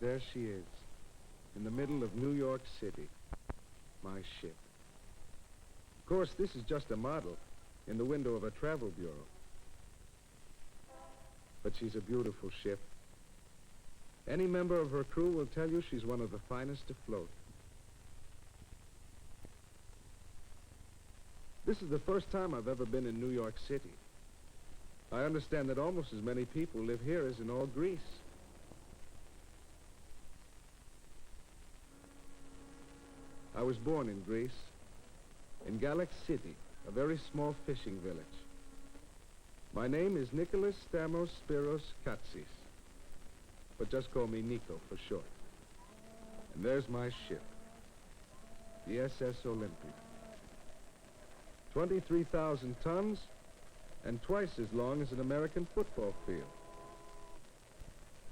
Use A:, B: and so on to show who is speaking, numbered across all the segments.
A: There she is, in the middle of New York City. My ship. Of course, this is just a model in the window of a travel bureau. But she's a beautiful ship. Any member of her crew will tell you she's one of the finest afloat. This is the first time I've ever been in New York City. I understand that almost as many people live here as in all Greece. I was born in Greece, in Galax City, a very small fishing village. My name is Nicholas Stamos Spiros Katsis, but just call me Nico for short. And there's my ship, the SS Olympia. 23,000 tons and twice as long as an American football field.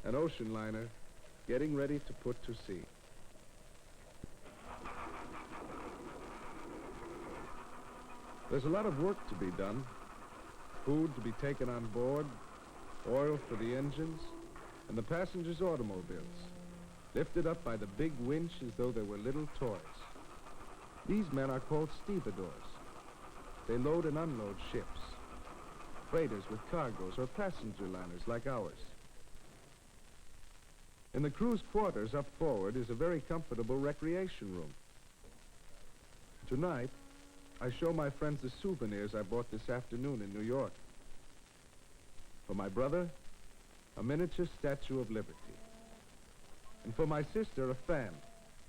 A: An ocean liner getting ready to put to sea. There's a lot of work to be done. Food to be taken on board, oil for the engines, and the passengers' automobiles, lifted up by the big winch as though they were little toys. These men are called stevedores. They load and unload ships, freighters with cargoes or passenger liners like ours. In the crew's quarters up forward is a very comfortable recreation room. Tonight, I show my friends the souvenirs I bought this afternoon in New York. For my brother, a miniature Statue of Liberty. And for my sister, a fan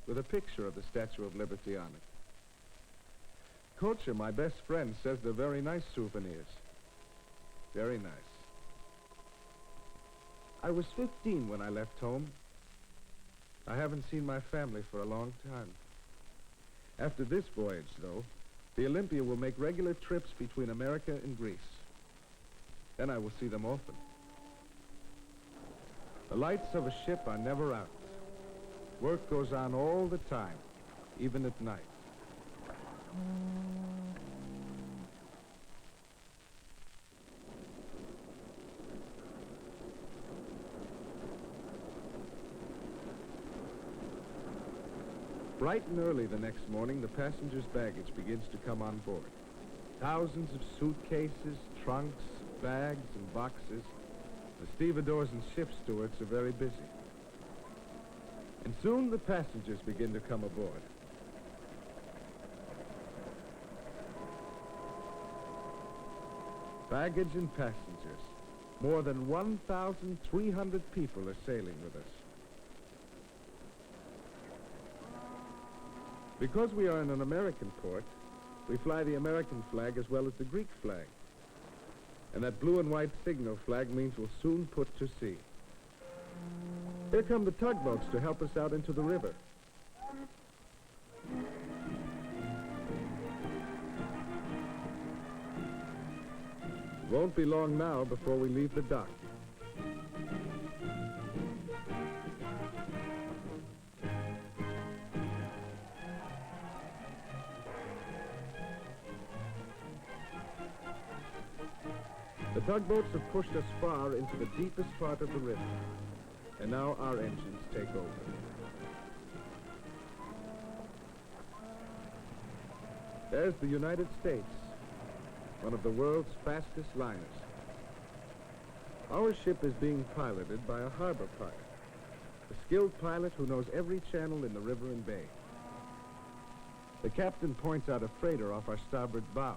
A: with a picture of the Statue of Liberty on it. Kocha, my best friend, says they're very nice souvenirs. Very nice. I was 15 when I left home. I haven't seen my family for a long time. After this voyage, though, the Olympia will make regular trips between America and Greece. Then I will see them often. The lights of a ship are never out. Work goes on all the time, even at night. Bright and early the next morning, the passengers' baggage begins to come on board. Thousands of suitcases, trunks, bags, and boxes. The stevedores and ship stewards are very busy. And soon the passengers begin to come aboard. Baggage and passengers. More than 1,300 people are sailing with us. Because we are in an American port, we fly the American flag as well as the Greek flag. And that blue and white signal flag means we'll soon put to sea. Here come the tugboats to help us out into the river. Won't be long now before we leave the dock. The tugboats have pushed us far into the deepest part of the river, and now our engines take over. There's the United States, one of the world's fastest liners. Our ship is being piloted by a harbor pilot, a skilled pilot who knows every channel in the river and bay. The captain points out a freighter off our starboard bow.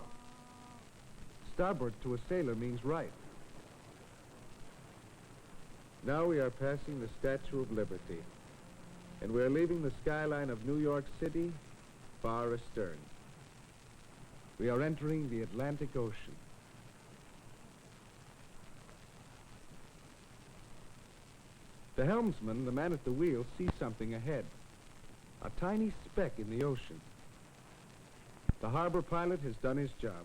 A: Starboard to a sailor means right. Now we are passing the Statue of Liberty, and we are leaving the skyline of New York City far astern. We are entering the Atlantic Ocean. The helmsman, the man at the wheel, sees something ahead, a tiny speck in the ocean. The harbor pilot has done his job.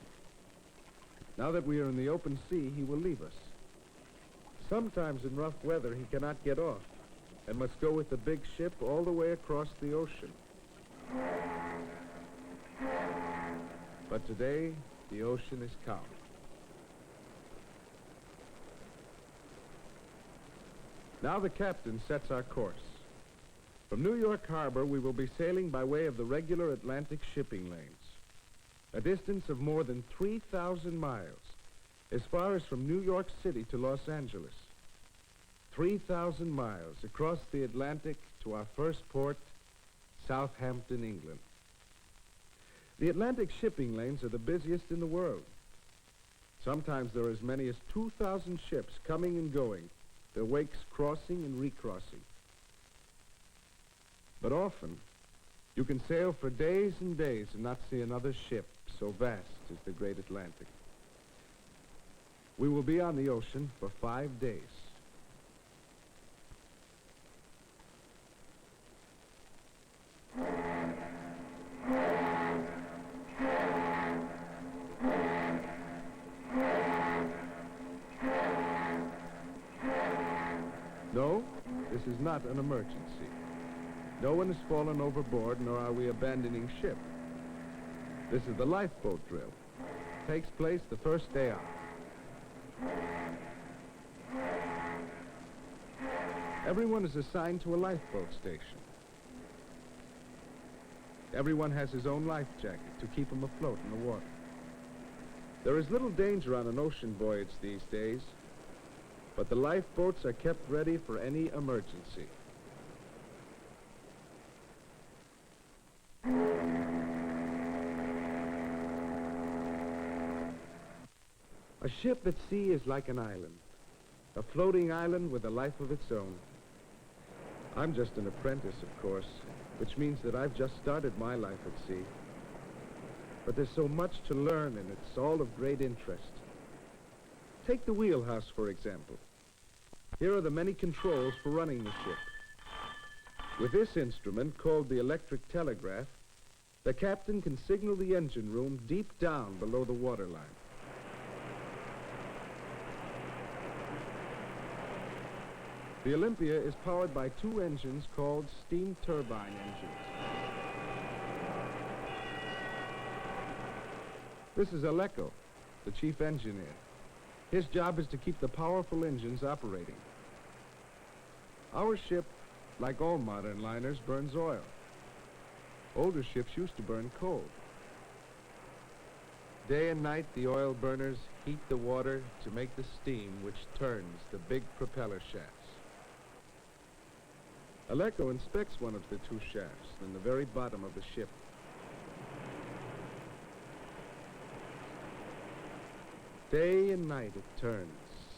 A: Now that we are in the open sea, he will leave us. Sometimes in rough weather, he cannot get off and must go with the big ship all the way across the ocean. But today, the ocean is calm. Now the captain sets our course. From New York Harbor, we will be sailing by way of the regular Atlantic shipping lanes, a distance of more than 3,000 miles, as far as from New York City to Los Angeles. 3,000 miles across the Atlantic to our first port, Southampton, England. The Atlantic shipping lanes are the busiest in the world. Sometimes there are as many as 2,000 ships coming and going, their wakes crossing and recrossing. But often, you can sail for days and days and not see another ship so vast as the great Atlantic. We will be on the ocean for 5 days. No, this is not an emergency. No one has fallen overboard, nor are we abandoning ship. This is the lifeboat drill. It takes place the first day out. Everyone is assigned to a lifeboat station. Everyone has his own life jacket to keep him afloat in the water. There is little danger on an ocean voyage these days, but the lifeboats are kept ready for any emergency. A ship at sea is like an island, a floating island with a life of its own. I'm just an apprentice, of course, which means that I've just started my life at sea. But there's so much to learn, and it's all of great interest. Take the wheelhouse, for example. Here are the many controls for running the ship. With this instrument, called the electric telegraph, the captain can signal the engine room deep down below the waterline. The Olympia is powered by 2 engines called steam turbine engines. This is Aleko, the chief engineer. His job is to keep the powerful engines operating. Our ship, like all modern liners, burns oil. Older ships used to burn coal. Day and night, the oil burners heat the water to make the steam which turns the big propeller shafts. Aleko inspects one of the 2 shafts in the very bottom of the ship. Day and night it turns,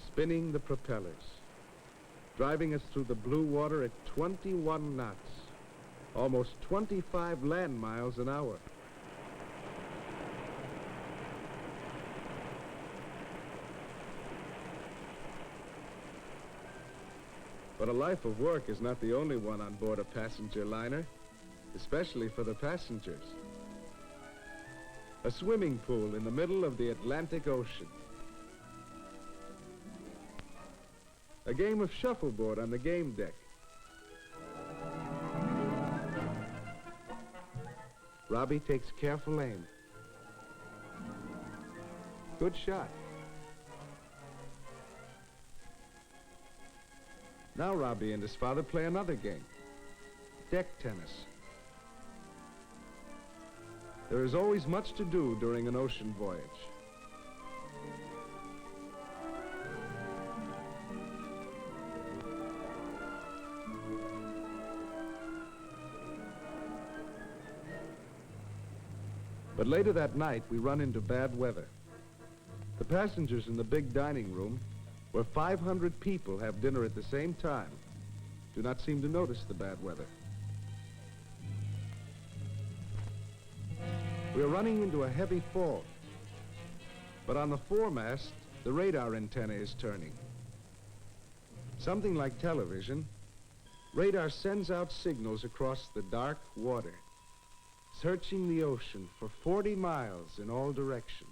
A: spinning the propellers, driving us through the blue water at 21 knots, almost 25 land miles an hour. But a life of work is not the only one on board a passenger liner, especially for the passengers. A swimming pool in the middle of the Atlantic Ocean. A game of shuffleboard on the game deck. Robbie takes careful aim. Good shot. Now Robbie and his father play another game, deck tennis. There is always much to do during an ocean voyage. But later that night, we run into bad weather. The passengers in the big dining room, where 500 people have dinner at the same time, do not seem to notice the bad weather. We are running into a heavy fog, but on the foremast, the radar antenna is turning. Something like television, radar sends out signals across the dark water, searching the ocean for 40 miles in all directions.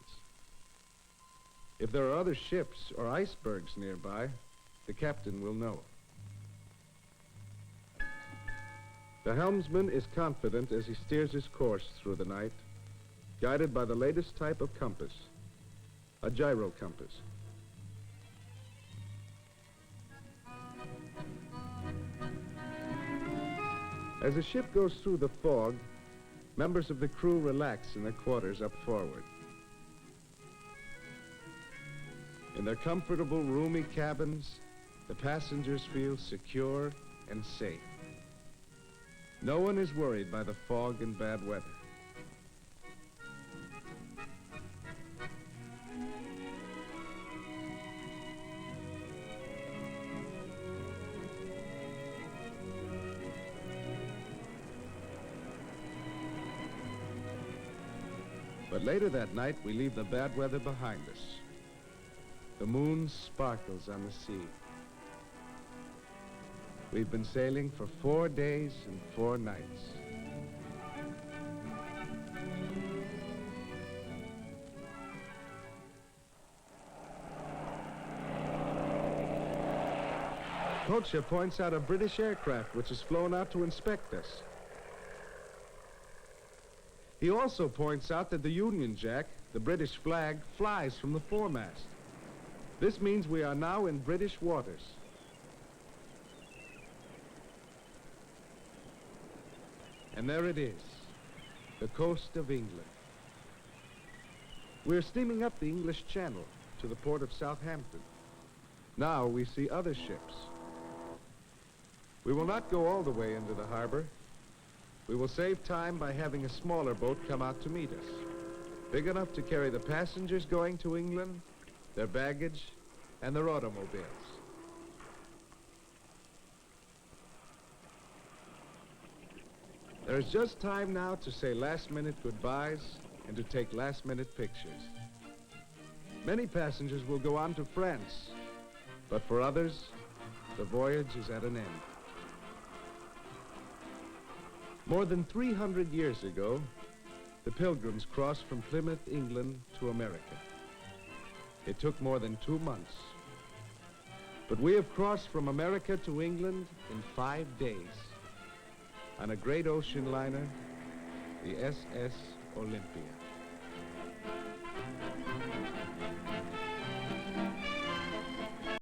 A: If there are other ships or icebergs nearby, the captain will know. The helmsman is confident as he steers his course through the night, guided by the latest type of compass, a gyro compass. As the ship goes through the fog, members of the crew relax in their quarters up forward. In their comfortable, roomy cabins, the passengers feel secure and safe. No one is worried by the fog and bad weather. But later that night, we leave the bad weather behind us. The moon sparkles on the sea. We've been sailing for 4 days and 4 nights. Poacher points out a British aircraft which has flown out to inspect us. He also points out that the Union Jack, the British flag, flies from the foremast. This means we are now in British waters. And there it is, the coast of England. We're steaming up the English Channel to the port of Southampton. Now we see other ships. We will not go all the way into the harbor. We will save time by having a smaller boat come out to meet us, big enough to carry the passengers going to England, their baggage, and their automobiles. There is just time now to say last-minute goodbyes and to take last-minute pictures. Many passengers will go on to France, but for others, the voyage is at an end. More than 300 years ago, the Pilgrims crossed from Plymouth, England, to America. It took more than 2 months. But we have crossed from America to England in 5 days on a great ocean liner, the SS Olympia.